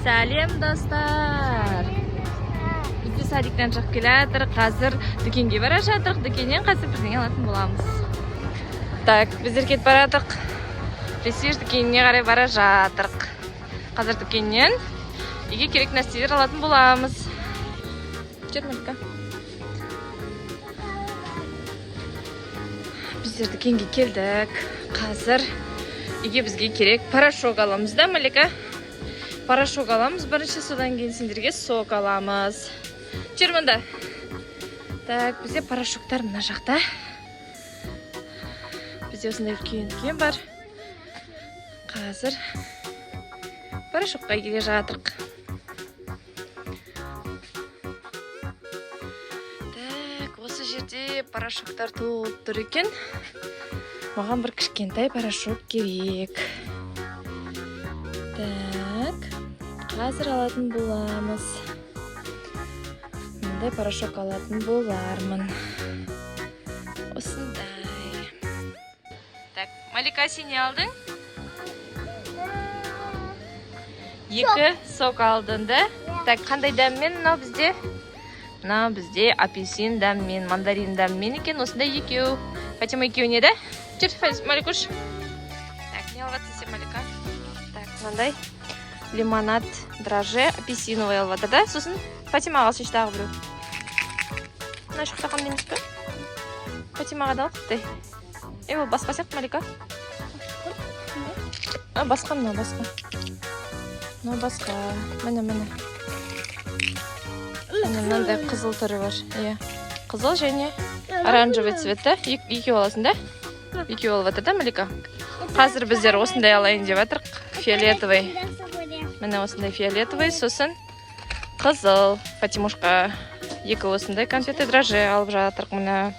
Сәлем достар. Біз садиктен шығып келе жатырмыз. Қазір дүкенге бара жатырмыз. Дүкеннен қазір бірдеңе алатын боламыз. Так, біздер кетіп бара жатырмыз. Престиж дүкеніне қарай бара жатырмыз. Қазір дүкеннен үйге керек нәрселер алатын боламыз. Жүрмелка. Біздер дүкенге келдік. Қазір үйге бізге керек порошок аламыз да, Малика? Порошок аламыз бірінші, содан кейін сендерге сок аламыз. Жүр мұнда. Так, бізде порошоктар мына жақта. Бізде осындай үлкен бар. Қазір порошокқа келе жатырмыз. Так, осы жерде порошоктар толып тұр екен. Маған бір кішкентай порошок керек. Так, қазір алатын боламыз. Мындай порошок алатын болармын. Осындай. Так, Малика, сен не алдың? 2 сок алдың, да? Так, қандай дәммен мынау бізде? Мынау бізде апельсин дәммен, мандарин дәммен екен. Осындай 2. Фатима 2 не, да? Жүр, Маликуш. Так, не алғатсы сен, Малика? Так, мынандай лимонад, драже, апельсиновый алып, да? Сосын Фатимаға сеш тағы біреу. Мына шықтаған демес пе? Фатимаға да алып, ол басқа сияқты, Малика? Басқа, мына басқа. Мына басқа. Міне. Мынандай қызыл түрі бар. Қызыл және оранжевый цветті. 2 аласың, да? 2 алып, да, Малика? Қазір біздер осындай алайын деп жатырмыз. Фиолетовый. Міне осындай фиолетовый, сосын қызыл. Фатимушқа 2 осындай конфеты драже алып жатырмыз. Міне